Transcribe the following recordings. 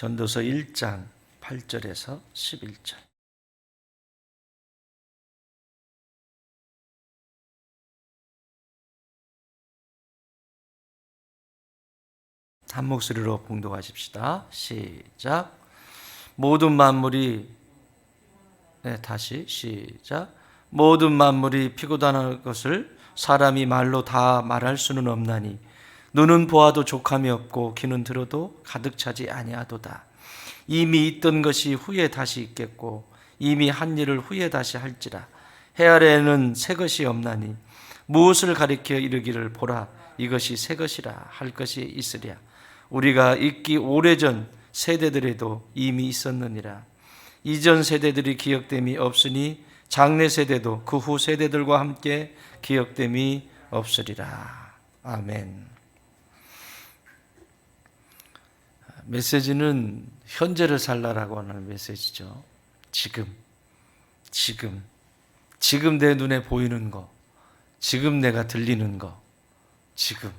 전도서 1장 8절에서 11절. 한 목소리로 봉독하십시다. 시작. 모든 만물이 다시 시작. 모든 만물이 피고단할 것을 사람이 말로 다 말할 수는 없나니 눈은 보아도 족함이 없고 귀는 들어도 가득 차지 아니하도다. 이미 있던 것이 후에 다시 있겠고 이미 한 일을 후에 다시 할지라. 해 아래에는 새 것이 없나니 무엇을 가리켜 이르기를 보라 이것이 새 것이라 할 것이 있으랴. 우리가 있기 오래전 세대들에도 이미 있었느니라. 이전 세대들이 기억됨이 없으니 장래 세대도 그 후 세대들과 함께 기억됨이 없으리라. 아멘. 메시지는 현재를 살라라고 하는 메시지죠. 지금 내 눈에 보이는 거, 지금 내가 들리는 거, 지금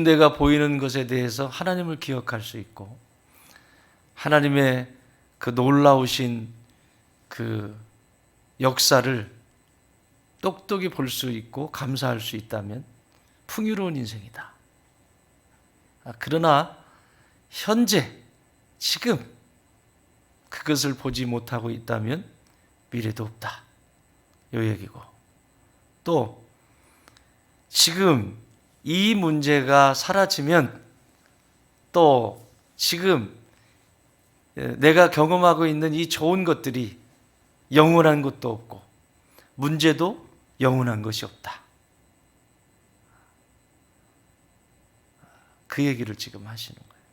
내가 보이는 것에 대해서 하나님을 기억할 수 있고 하나님의 그 놀라우신 그 역사를 똑똑히 볼 수 있고 감사할 수 있다면 풍요로운 인생이다. 그러나 현재, 지금 그것을 보지 못하고 있다면 미래도 없다. 이 얘기고, 또 지금 이 문제가 사라지면 또 지금 내가 경험하고 있는 이 좋은 것들이 영원한 것도 없고 문제도 영원한 것이 없다. 그 얘기를 지금 하시는 거예요.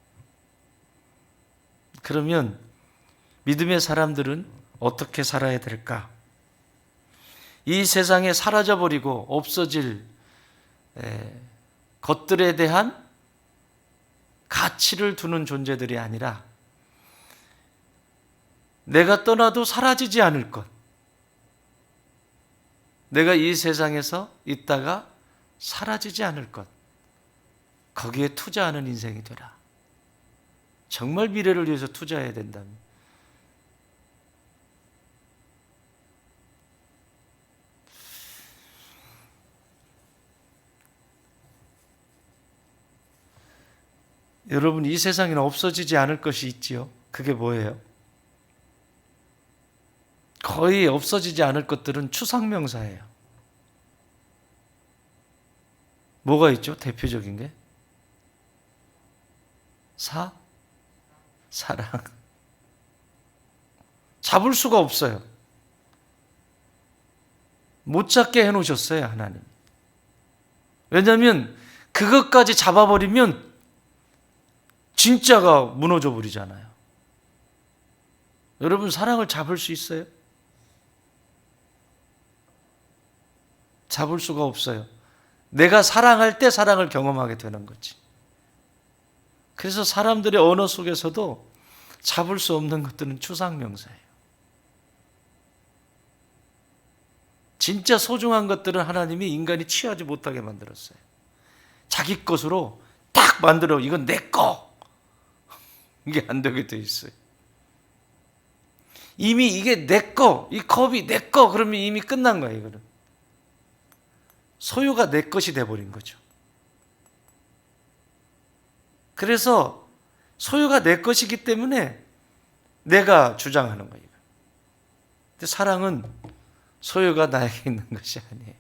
그러면 믿음의 사람들은 어떻게 살아야 될까? 이 세상에 사라져버리고 없어질 것들에 대한 가치를 두는 존재들이 아니라 내가 떠나도 사라지지 않을 것, 내가 이 세상에서 있다가 사라지지 않을 것, 거기에 투자하는 인생이 되라. 정말 미래를 위해서 투자해야 된다면 여러분, 이 세상에는 없어지지 않을 것이 있지요. 그게 뭐예요? 거의 없어지지 않을 것들은 추상명사예요. 뭐가 있죠? 대표적인 게 사랑. 잡을 수가 없어요. 못 잡게 해놓으셨어요, 하나님. 왜냐하면 그것까지 잡아버리면 진짜가 무너져 버리잖아요. 여러분, 사랑을 잡을 수 있어요? 잡을 수가 없어요. 내가 사랑할 때 사랑을 경험하게 되는 거지. 그래서 사람들의 언어 속에서도 잡을 수 없는 것들은 추상명사예요. 진짜 소중한 것들은 하나님이 인간이 취하지 못하게 만들었어요. 자기 것으로 딱 만들어, 이건 내 거. 이게 안 되게 돼 있어요. 이미 이게 내 거, 이 컵이 내 거, 그러면 이미 끝난 거예요, 이거는. 소유가 내 것이 돼버린 거죠. 그래서 소유가 내 것이기 때문에 내가 주장하는 거예요. 근데 사랑은 소유가 나에게 있는 것이 아니에요.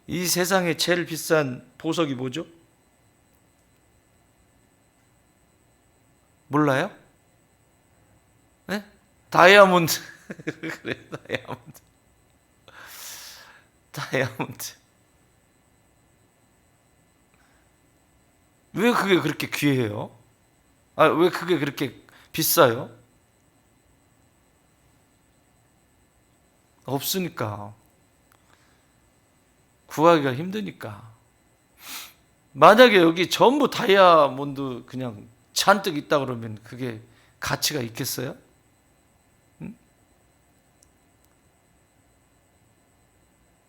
이 세상에 제일 비싼 보석이 뭐죠? 몰라요? 네? 다이아몬드. 그래, 다이아몬드. 왜 그게 그렇게 귀해요? 왜 그게 그렇게 비싸요? 없으니까. 구하기가 힘드니까. 만약에 여기 전부 다이아몬드 그냥 잔뜩 있다 그러면 그게 가치가 있겠어요? 응?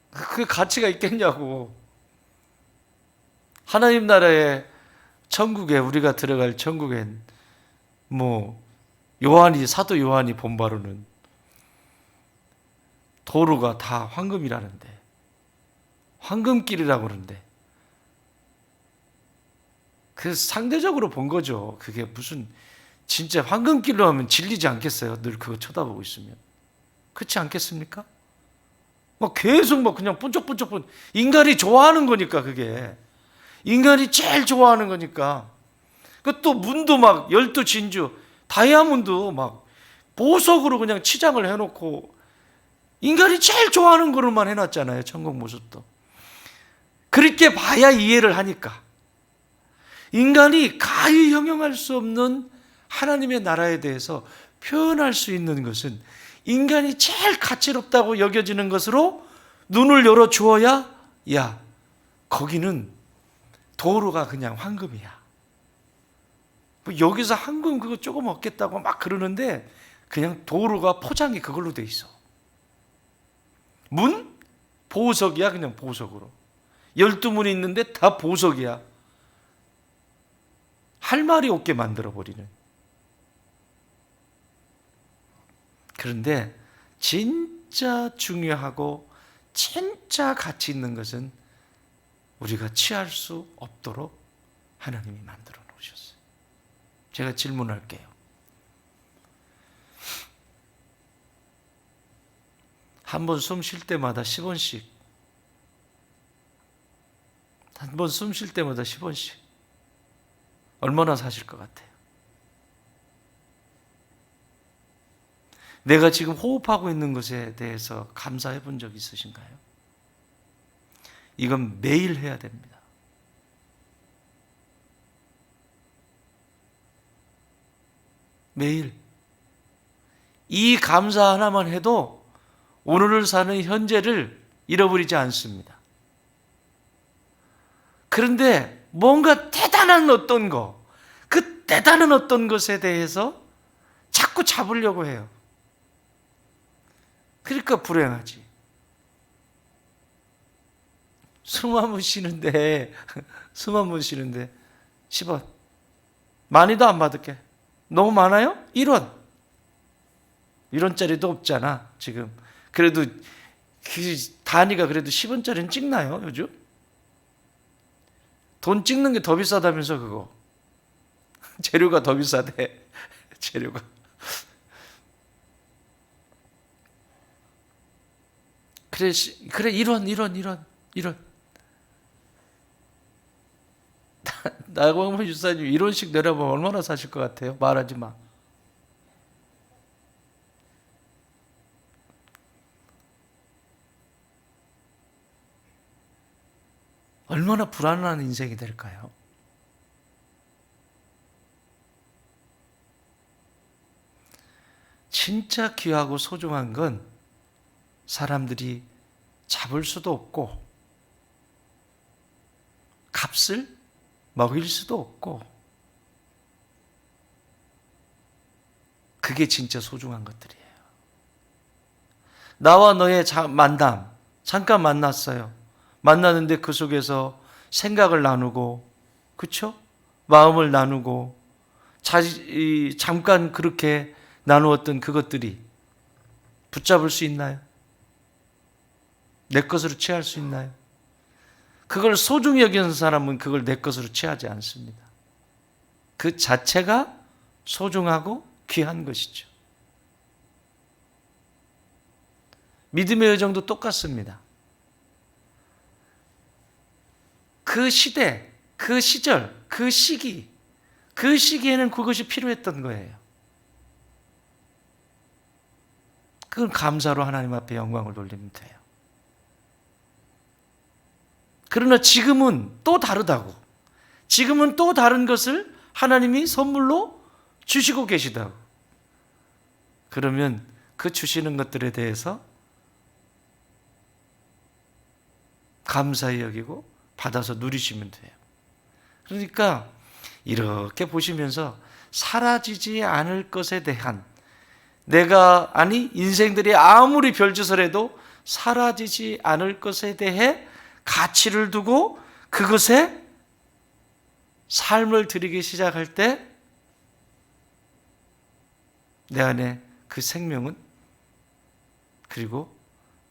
그게 가치가 있겠냐고. 하나님 나라의 천국에, 우리가 들어갈 천국엔 사도 요한이 본 바로는 도로가 다 황금이라는데, 황금길이라고 그러는데, 그래서 상대적으로 본 거죠. 그게 무슨 진짜 황금길로 하면 질리지 않겠어요? 늘 그거 쳐다보고 있으면. 그렇지 않겠습니까? 계속 그냥 번쩍번쩍 인간이 좋아하는 거니까, 그게 인간이 제일 좋아하는 거니까. 또 문도 12진주 다이아몬드 보석으로 그냥 치장을 해놓고 인간이 제일 좋아하는 거로만 해놨잖아요. 천국 모습도. 그렇게 봐야 이해를 하니까. 인간이 가히 형용할 수 없는 하나님의 나라에 대해서 표현할 수 있는 것은 인간이 제일 가치롭다고 여겨지는 것으로 눈을 열어 주어야, 야, 거기는 도로가 그냥 황금이야. 여기서 황금 그거 조금 얻겠다고 그러는데 그냥 도로가 포장이 그걸로 돼 있어. 문? 보석이야. 그냥 보석으로. 12문이 있는데 다 보석이야. 할 말이 없게 만들어버리는. 그런데 진짜 중요하고 진짜 가치 있는 것은 우리가 취할 수 없도록 하나님이 만들어 놓으셨어요. 제가 질문할게요. 한 번 숨 쉴 때마다 10원씩, 한 번 숨 쉴 때마다 10원씩 얼마나 사실 것 같아요? 내가 지금 호흡하고 있는 것에 대해서 감사해 본 적 있으신가요? 이건 매일 해야 됩니다. 매일. 이 감사 하나만 해도 오늘을 사는 현재를 잃어버리지 않습니다. 그런데 뭔가 대단한 어떤 거, 그 대단한 어떤 것에 대해서 자꾸 잡으려고 해요. 그러니까 불행하지. 숨 한 번 쉬는데 10원. 많이도 안 받을게. 너무 많아요? 1원. 1원짜리도 없잖아, 지금. 그래도 그 단위가 그래도 10원짜리는 찍나요, 요즘? 돈 찍는 게 더 비싸다면서, 그거. 재료가 더 비싸대. 재료가. 그래 1원. 나광문 유사님 1원씩 내려보면 얼마나 사실 것 같아요? 말하지 마. 얼마나 불안한 인생이 될까요? 진짜 귀하고 소중한 건 사람들이 잡을 수도 없고 값을 먹일 수도 없고, 그게 진짜 소중한 것들이에요. 나와 너의 만남, 잠깐 만났어요. 만나는데 그 속에서 생각을 나누고, 그렇죠? 마음을 나누고, 잠깐 그렇게 나누었던 그것들이 붙잡을 수 있나요? 내 것으로 취할 수 있나요? 그걸 소중히 여기는 사람은 그걸 내 것으로 취하지 않습니다. 그 자체가 소중하고 귀한 것이죠. 믿음의 여정도 똑같습니다. 그 시대, 그 시절, 그 시기에는 그것이 필요했던 거예요. 그건 감사로 하나님 앞에 영광을 돌리면 돼요. 그러나 지금은 또 다르다고. 지금은 또 다른 것을 하나님이 선물로 주시고 계시다고. 그러면 그 주시는 것들에 대해서 감사히 여기고 받아서 누리시면 돼요. 그러니까 이렇게 보시면서 사라지지 않을 것에 대한, 인생들이 아무리 별짓을 사라지지 않을 것에 대해 가치를 두고 그것에 삶을 드리기 시작할 때 내 안에 그 생명은, 그리고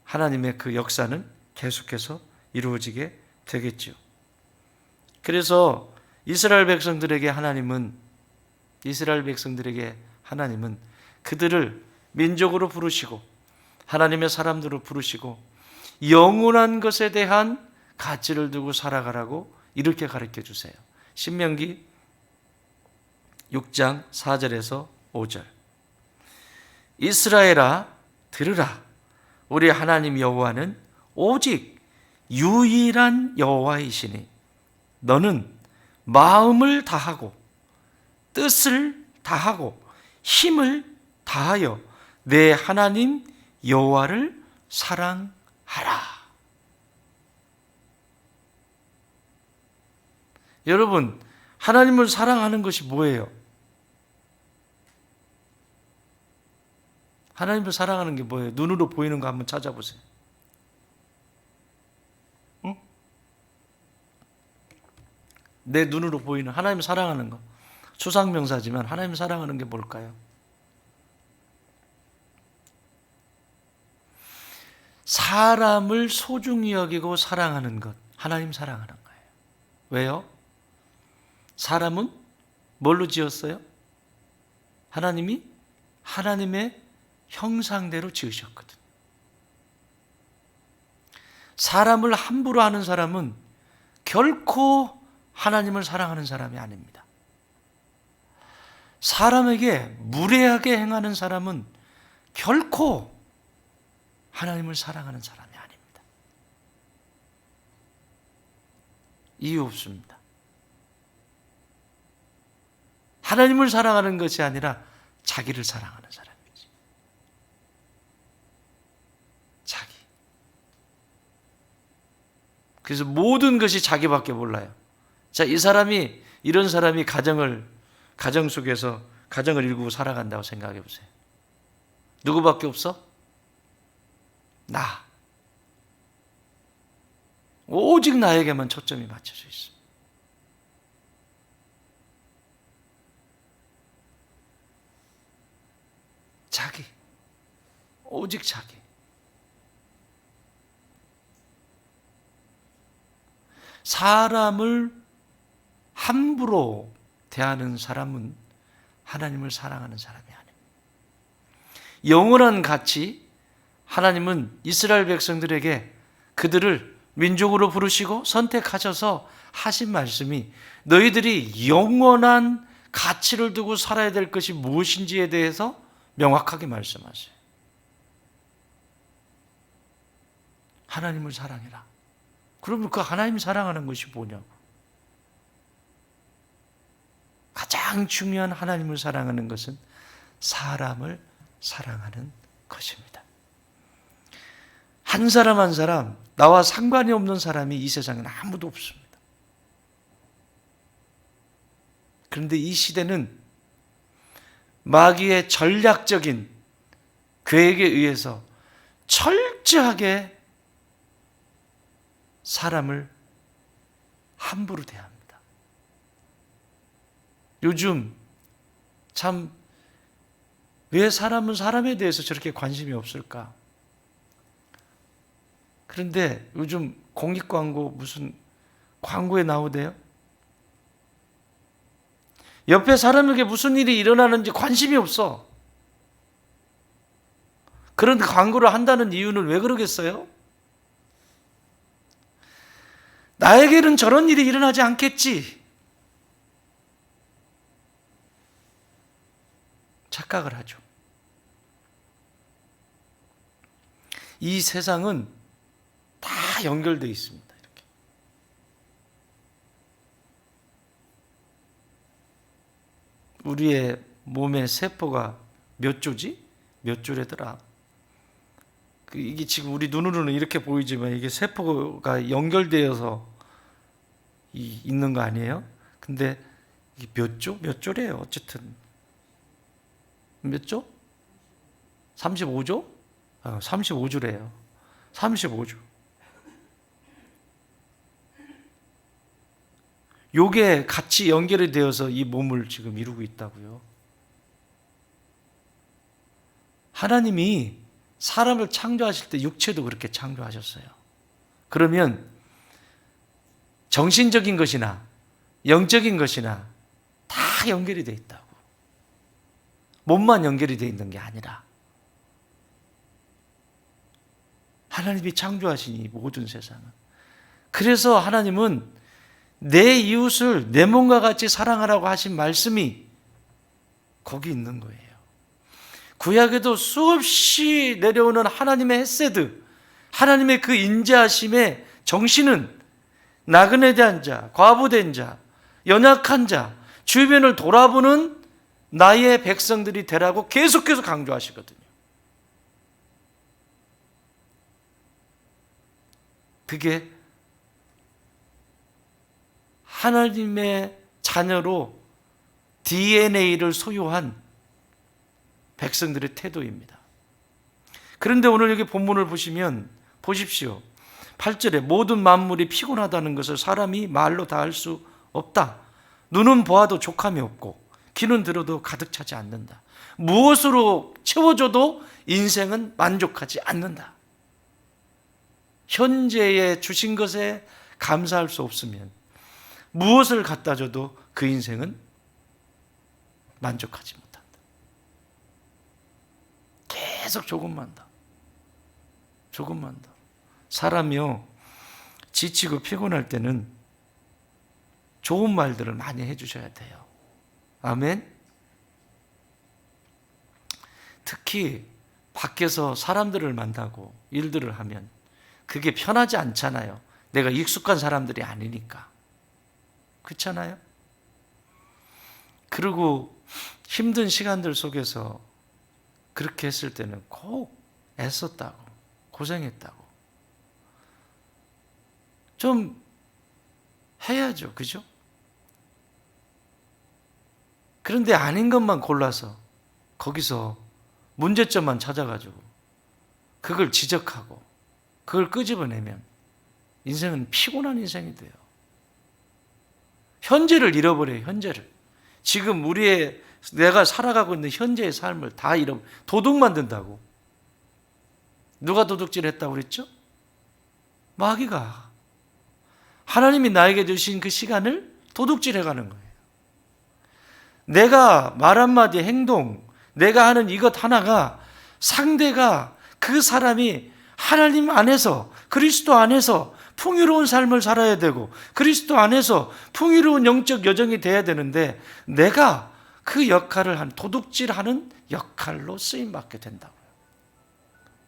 하나님의 그 역사는 계속해서 이루어지게 되겠지요. 그래서 이스라엘 백성들에게 하나님은 그들을 민족으로 부르시고 하나님의 사람들로 부르시고 영원한 것에 대한 가치를 두고 살아가라고 이렇게 가르쳐 주세요. 신명기 6장 4절에서 5절. 이스라엘아 들으라. 우리 하나님 여호와는 오직 유일한 여호와이시니 너는 마음을 다하고 뜻을 다하고 힘을 다하여 내 하나님 여호와를 사랑하라. 여러분, 하나님을 사랑하는 것이 뭐예요? 하나님을 사랑하는 게 뭐예요? 눈으로 보이는 거 한번 찾아보세요. 응? 내 눈으로 보이는 하나님을 사랑하는 거. 추상명사지만 하나님을 사랑하는 게 뭘까요? 사람을 소중히 여기고 사랑하는 것. 하나님 사랑하는 거예요. 왜요? 사람은 뭘로 지었어요? 하나님이 하나님의 형상대로 지으셨거든. 사람을 함부로 하는 사람은 결코 하나님을 사랑하는 사람이 아닙니다. 사람에게 무례하게 행하는 사람은 결코 하나님을 사랑하는 사람이 아닙니다. 이유 없습니다. 하나님을 사랑하는 것이 아니라 자기를 사랑하는 사람이지. 자기. 그래서 모든 것이 자기밖에 몰라요. 자, 이런 사람이 가정 속에서 가정을 일구고 살아간다고 생각해 보세요. 누구밖에 없어? 나. 오직 나에게만 초점이 맞춰져 있어. 자기. 오직 자기. 사람을 함부로 대하는 사람은 하나님을 사랑하는 사람이 아닙니다. 영원한 가치, 하나님은 이스라엘 백성들에게 그들을 민족으로 부르시고 선택하셔서 하신 말씀이 너희들이 영원한 가치를 두고 살아야 될 것이 무엇인지에 대해서 명확하게 말씀하세요. 하나님을 사랑해라. 그러면 그 하나님 사랑하는 것이 뭐냐고. 가장 중요한 하나님을 사랑하는 것은 사람을 사랑하는 것입니다. 한 사람 한 사람, 나와 상관이 없는 사람이 이 세상에는 아무도 없습니다. 그런데 이 시대는 마귀의 전략적인 계획에 의해서 철저하게 사람을 함부로 대합니다. 요즘 참 왜 사람은 사람에 대해서 저렇게 관심이 없을까? 그런데 요즘 공익광고 무슨 광고에 나오대요? 옆에 사람에게 무슨 일이 일어나는지 관심이 없어. 그런 광고를 한다는 이유는 왜 그러겠어요? 나에게는 저런 일이 일어나지 않겠지. 착각을 하죠. 이 세상은 다 연결되어 있습니다. 이렇게. 우리의 몸의 세포가 몇 조지? 몇 조래더라? 이게 지금 우리 눈으로는 이렇게 보이지만 이게 세포가 연결되어서 있는 거 아니에요? 근데 이게 몇 조? 몇 조래요. 어쨌든. 몇 조? 35조? 35조래요. 35조. 요게 같이 연결이 되어서 이 몸을 지금 이루고 있다고요. 하나님이 사람을 창조하실 때 육체도 그렇게 창조하셨어요. 그러면 정신적인 것이나 영적인 것이나 다 연결이 되어 있다고. 몸만 연결이 되어 있는 게 아니라 하나님이 창조하신 이 모든 세상은. 그래서 하나님은 내 이웃을 내 몸과 같이 사랑하라고 하신 말씀이 거기 있는 거예요. 구약에도 수없이 내려오는 하나님의 헤세드, 하나님의 그 인자하심의 정신은 나그네 된 자, 과부된 자, 연약한 자, 주변을 돌아보는 나의 백성들이 되라고 계속해서 강조하시거든요. 그게 하나님의 자녀로 DNA를 소유한 백성들의 태도입니다. 그런데 오늘 여기 본문을 보시면 보십시오. 8절에 모든 만물이 피곤하다는 것을 사람이 말로 다 할 수 없다. 눈은 보아도 족함이 없고 귀는 들어도 가득 차지 않는다. 무엇으로 채워줘도 인생은 만족하지 않는다. 현재에 주신 것에 감사할 수 없으면 무엇을 갖다 줘도 그 인생은 만족하지 못한다. 계속 조금만 더, 조금만 더. 사람이요, 지치고 피곤할 때는 좋은 말들을 많이 해주셔야 돼요. 아멘. 특히 밖에서 사람들을 만나고 일들을 하면 그게 편하지 않잖아요. 내가 익숙한 사람들이 아니니까. 그렇잖아요. 그리고 힘든 시간들 속에서 그렇게 했을 때는 꼭 애썼다고, 고생했다고 좀 해야죠. 그죠? 그런데 아닌 것만 골라서 거기서 문제점만 찾아가지고 그걸 지적하고 그걸 끄집어내면 인생은 피곤한 인생이 돼요. 현재를 잃어버려요. 현재를. 지금 내가 살아가고 있는 현재의 삶을 다 도둑 만든다고. 누가 도둑질했다고 그랬죠? 마귀가. 하나님이 나에게 주신 그 시간을 도둑질해가는 거예요. 내가 말 한마디, 행동, 내가 하는 이것 하나가 상대가, 그 사람이 하나님 안에서, 그리스도 안에서 풍요로운 삶을 살아야 되고 그리스도 안에서 풍요로운 영적 여정이 돼야 되는데 내가 그 역할을 도둑질하는 역할로 쓰임받게 된다고요.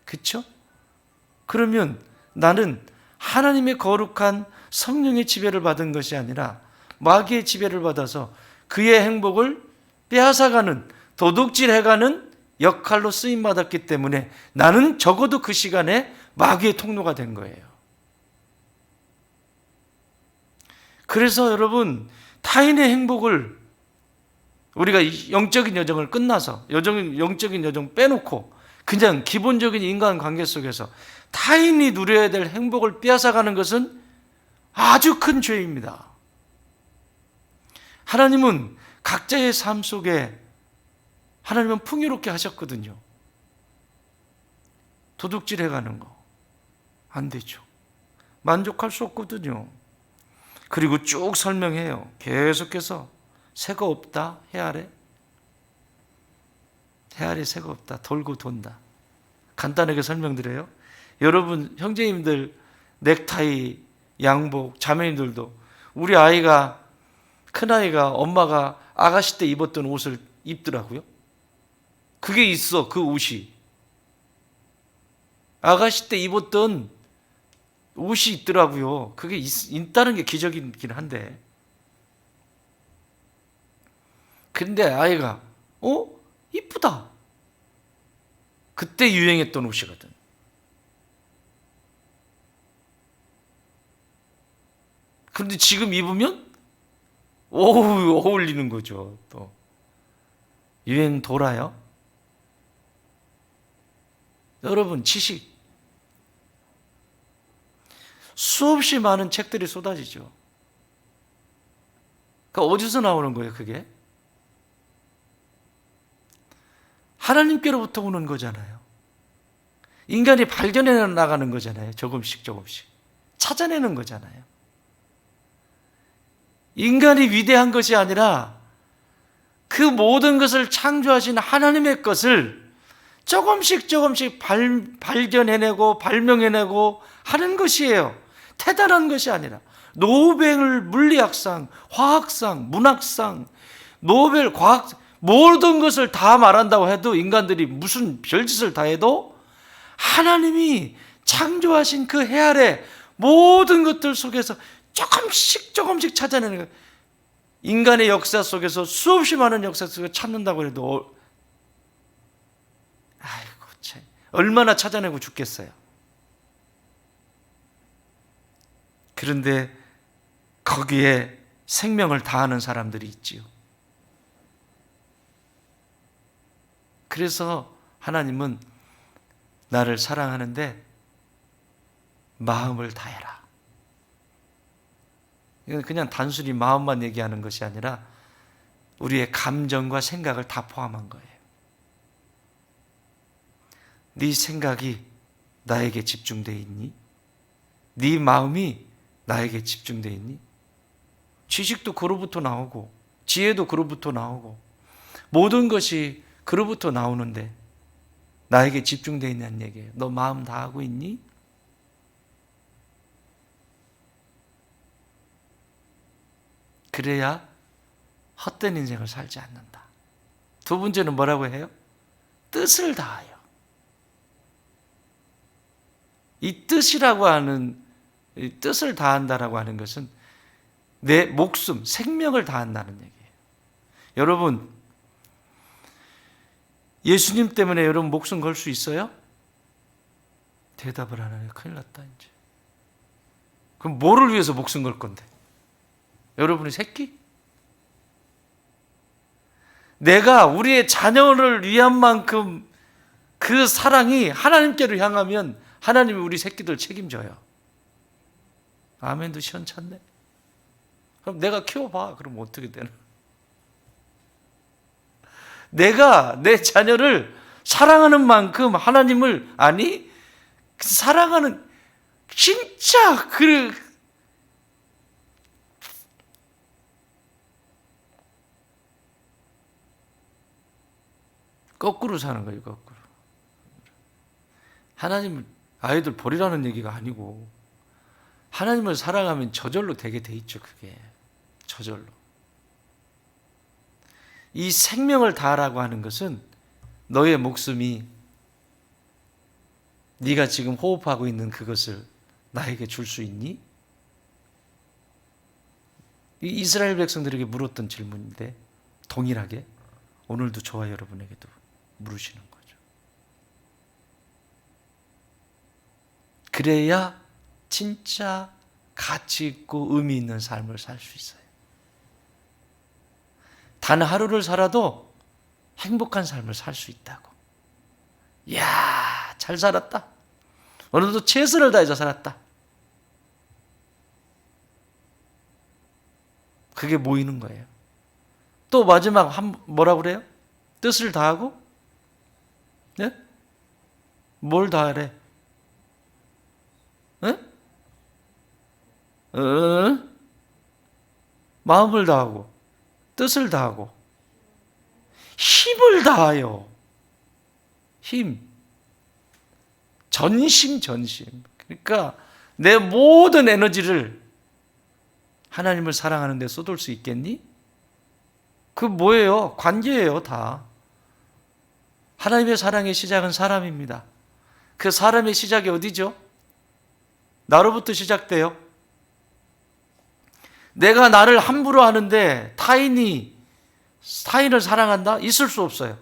그렇죠? 그러면 나는 하나님의 거룩한 성령의 지배를 받은 것이 아니라 마귀의 지배를 받아서 그의 행복을 빼앗아가는, 도둑질해가는 역할로 쓰임받았기 때문에 나는 적어도 그 시간에 마귀의 통로가 된 거예요. 그래서 여러분, 타인의 행복을 우리가 영적인 여정을 끝나서 영적인 여정 빼놓고 그냥 기본적인 인간관계 속에서 타인이 누려야 될 행복을 빼앗아가는 것은 아주 큰 죄입니다. 하나님은 각자의 삶 속에 하나님은 풍요롭게 하셨거든요. 도둑질해가는 거 안 되죠. 만족할 수 없거든요. 그리고 쭉 설명해요. 계속해서 새가 없다, 해 아래. 해 아래 새가 없다, 돌고 돈다. 간단하게 설명드려요. 여러분, 형제님들 넥타이, 양복, 자매님들도 우리 아이가, 큰아이가 엄마가 아가씨 때 입었던 옷을 입더라고요. 그게 있어, 그 옷이. 아가씨 때 입었던 옷이 있더라고요. 그게 있다는 게 기적이긴 한데. 근데 아이가 이쁘다. 그때 유행했던 옷이거든. 그런데 지금 입으면 어울리는 거죠. 또 유행 돌아요. 여러분, 지식 수없이 많은 책들이 쏟아지죠. 그러니까 어디서 나오는 거예요, 그게? 하나님께로부터 오는 거잖아요. 인간이 발견해 나가는 거잖아요. 조금씩 조금씩 찾아내는 거잖아요. 인간이 위대한 것이 아니라 그 모든 것을 창조하신 하나님의 것을 조금씩 조금씩 발견해내고 발명해내고 하는 것이에요. 대단한 것이 아니라 노벨 물리학상, 화학상, 문학상, 노벨 과학 모든 것을 다 말한다고 해도, 인간들이 무슨 별짓을 다 해도 하나님이 창조하신 그 해 아래 모든 것들 속에서 조금씩 조금씩 찾아내는 거예요. 인간의 역사 속에서 수없이 많은 역사 속에서 찾는다고 해도 아이고 참, 얼마나 찾아내고 죽겠어요. 그런데 거기에 생명을 다하는 사람들이 있지요. 그래서 하나님은 나를 사랑하는데 마음을 다해라. 이건 그냥 단순히 마음만 얘기하는 것이 아니라 우리의 감정과 생각을 다 포함한 거예요. 네 생각이 나에게 집중되어 있니? 네 마음이 나에게 집중되어 있니? 지식도 그로부터 나오고 지혜도 그로부터 나오고 모든 것이 그로부터 나오는데 나에게 집중되어 있냐는 얘기예요. 너 마음 다 하고 있니? 그래야 헛된 인생을 살지 않는다. 두 번째는 뭐라고 해요? 뜻을 다하여. 이 뜻이라고 하는, 이 뜻을 다한다라고 하는 것은 내 목숨, 생명을 다한다는 얘기예요. 여러분, 예수님 때문에 여러분 목숨 걸 수 있어요? 대답을 안 하네. 큰일 났다 이제. 그럼 뭐를 위해서 목숨 걸 건데? 여러분의 새끼? 내가 우리의 자녀를 위한 만큼 그 사랑이 하나님께로 향하면 하나님이 우리 새끼들 책임져요. 아멘도 시원찮네. 그럼 내가 키워봐. 그럼 어떻게 되나? 내가 내 자녀를 사랑하는 만큼 하나님을, 아니 사랑하는, 진짜 거꾸로 사는 거예요. 거꾸로. 하나님을 아이들 버리라는 얘기가 아니고, 하나님을 사랑하면 저절로 되게 돼 있죠. 그게 저절로. 이 생명을 다하라고 하는 것은 너의 목숨이, 네가 지금 호흡하고 있는 그것을 나에게 줄 수 있니? 이 이스라엘 백성들에게 물었던 질문인데 동일하게 오늘도 저와 여러분에게도 물으시는 거죠. 그래야 진짜 가치 있고 의미 있는 삶을 살 수 있어요. 단 하루를 살아도 행복한 삶을 살 수 있다고. 이야, 잘 살았다. 오늘도 최선을 다해서 살았다. 그게 모이는 거예요. 또 마지막 뭐라고 그래요? 뜻을 다하고? 네? 뭘 다하래? 네? 마음을 다하고, 뜻을 다하고, 힘을 다하여. 힘. 전심. 그러니까 내 모든 에너지를 하나님을 사랑하는 데 쏟을 수 있겠니? 그 뭐예요? 관계예요, 다. 하나님의 사랑의 시작은 사람입니다. 그 사람의 시작이 어디죠? 나로부터 시작돼요. 내가 나를 함부로 하는데 타인을 사랑한다? 있을 수 없어요.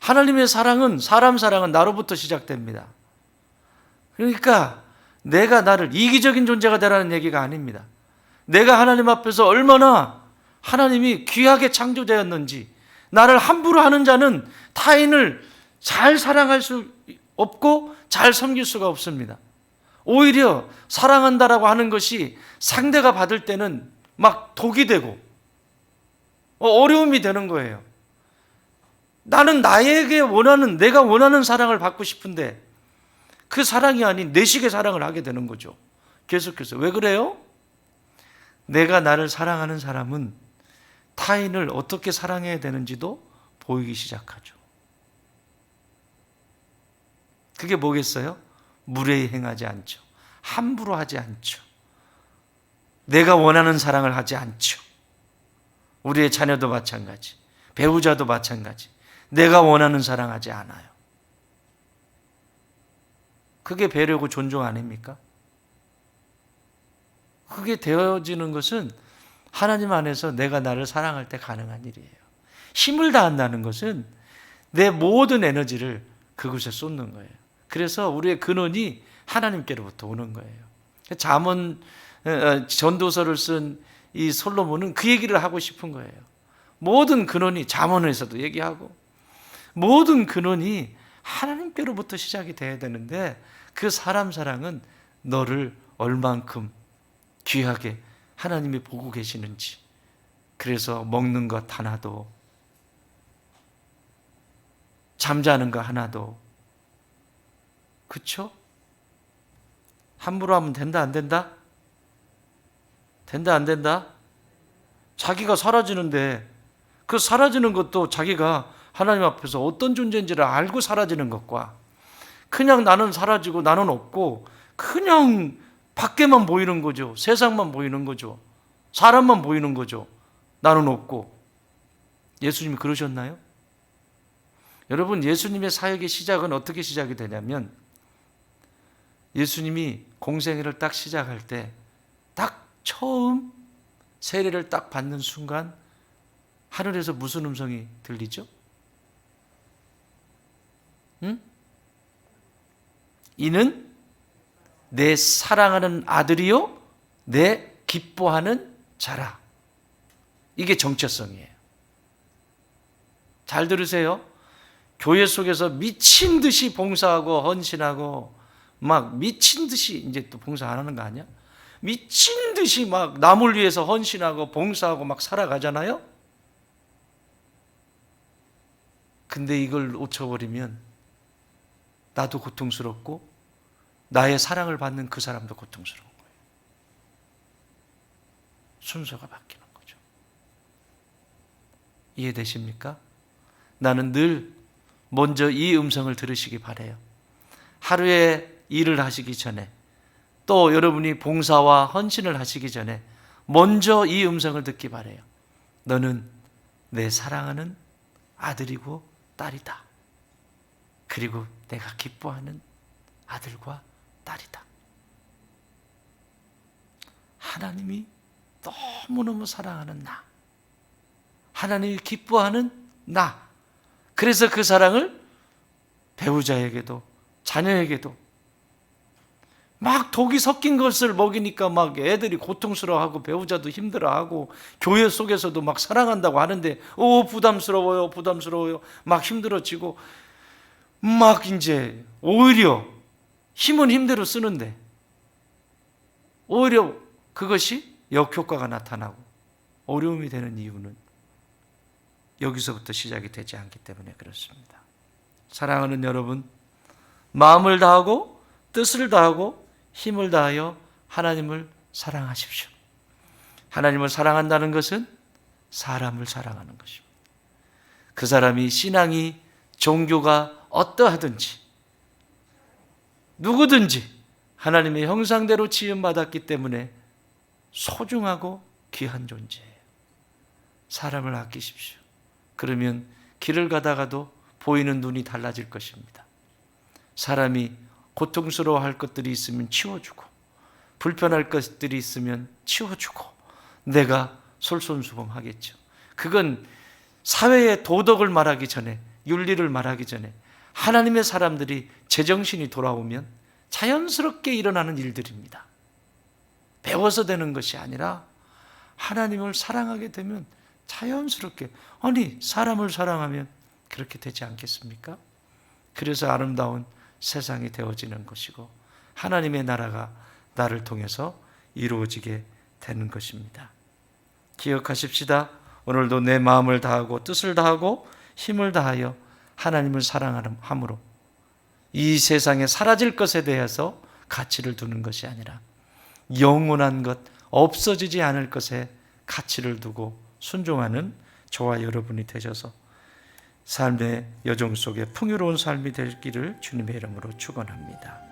하나님의 사랑은, 사람 사랑은 나로부터 시작됩니다. 그러니까 내가 나를 이기적인 존재가 되라는 얘기가 아닙니다. 내가 하나님 앞에서 얼마나 하나님이 귀하게 창조되었는지, 나를 함부로 하는 자는 타인을 잘 사랑할 수 없고 잘 섬길 수가 없습니다. 오히려 사랑한다라고 하는 것이 상대가 받을 때는 막 독이 되고 어려움이 되는 거예요. 나는 내가 원하는 사랑을 받고 싶은데 그 사랑이 아닌 내 식의 사랑을 하게 되는 거죠. 계속해서. 왜 그래요? 내가 나를 사랑하는 사람은 타인을 어떻게 사랑해야 되는지도 보이기 시작하죠. 그게 뭐겠어요? 무례히 행하지 않죠. 함부로 하지 않죠. 내가 원하는 사랑을 하지 않죠. 우리의 자녀도 마찬가지, 배우자도 마찬가지. 내가 원하는 사랑하지 않아요. 그게 배려고 존중 아닙니까? 그게 되어지는 것은 하나님 안에서 내가 나를 사랑할 때 가능한 일이에요. 힘을 다한다는 것은 내 모든 에너지를 그곳에 쏟는 거예요. 그래서 우리의 근원이 하나님께로부터 오는 거예요. 잠언 전도서를 쓴 이 솔로몬은 그 얘기를 하고 싶은 거예요. 모든 근원이, 잠언에서도 얘기하고, 모든 근원이 하나님께로부터 시작이 돼야 되는데 그 사람 사랑은 너를 얼만큼 귀하게 하나님이 보고 계시는지. 그래서 먹는 것 하나도, 잠자는 거 하나도, 그쵸? 함부로 하면 된다 안 된다? 된다 안 된다? 자기가 사라지는데 그 사라지는 것도 자기가 하나님 앞에서 어떤 존재인지를 알고 사라지는 것과 그냥 나는 사라지고 나는 없고 그냥 밖에만 보이는 거죠. 세상만 보이는 거죠. 사람만 보이는 거죠. 나는 없고. 예수님이 그러셨나요? 여러분, 예수님의 사역의 시작은 어떻게 시작이 되냐면 예수님이 공생애를 딱 시작할 때 딱 처음 세례를 딱 받는 순간 하늘에서 무슨 음성이 들리죠? 응? 이는 내 사랑하는 아들이요 내 기뻐하는 자라. 이게 정체성이에요. 잘 들으세요. 교회 속에서 미친 듯이 봉사하고 헌신하고 막 미친 듯이 이제 또 봉사 안 하는 거 아니야? 미친 듯이 막 남을 위해서 헌신하고 봉사하고 막 살아가잖아요. 근데 이걸 놓쳐버리면 나도 고통스럽고 나의 사랑을 받는 그 사람도 고통스러운 거예요. 순서가 바뀌는 거죠. 이해되십니까? 나는 늘 먼저 이 음성을 들으시기 바라요. 하루에 일을 하시기 전에 또 여러분이 봉사와 헌신을 하시기 전에 먼저 이 음성을 듣기 바라요. 너는 내 사랑하는 아들이고 딸이다. 그리고 내가 기뻐하는 아들과 딸이다. 하나님이 너무너무 사랑하는 나. 하나님이 기뻐하는 나. 그래서 그 사랑을 배우자에게도 자녀에게도 막 독이 섞인 것을 먹이니까 막 애들이 고통스러워하고 배우자도 힘들어하고 교회 속에서도 막 사랑한다고 하는데 부담스러워요 막 힘들어지고 막 이제 오히려 힘은 힘대로 쓰는데 오히려 그것이 역효과가 나타나고 어려움이 되는 이유는 여기서부터 시작이 되지 않기 때문에 그렇습니다. 사랑하는 여러분, 마음을 다하고 뜻을 다하고 힘을 다하여 하나님을 사랑하십시오. 하나님을 사랑한다는 것은 사람을 사랑하는 것입니다. 그 사람이 신앙이 종교가 어떠하든지 누구든지 하나님의 형상대로 지음받았기 때문에 소중하고 귀한 존재예요. 사람을 아끼십시오. 그러면 길을 가다가도 보이는 눈이 달라질 것입니다. 사람이 고통스러워할 것들이 있으면 치워주고 불편할 것들이 있으면 치워주고 내가 솔선수범하겠죠. 그건 사회의 도덕을 말하기 전에 윤리를 말하기 전에 하나님의 사람들이 제정신이 돌아오면 자연스럽게 일어나는 일들입니다. 배워서 되는 것이 아니라 하나님을 사랑하게 되면 자연스럽게 사람을 사랑하면 그렇게 되지 않겠습니까? 그래서 아름다운 세상이 되어지는 것이고 하나님의 나라가 나를 통해서 이루어지게 되는 것입니다. 기억하십시다. 오늘도 내 마음을 다하고 뜻을 다하고 힘을 다하여 하나님을 사랑함으로 이 세상에 사라질 것에 대해서 가치를 두는 것이 아니라 영원한 것, 없어지지 않을 것에 가치를 두고 순종하는 저와 여러분이 되셔서 삶의 여정 속에 풍요로운 삶이 되기를 주님의 이름으로 축원합니다.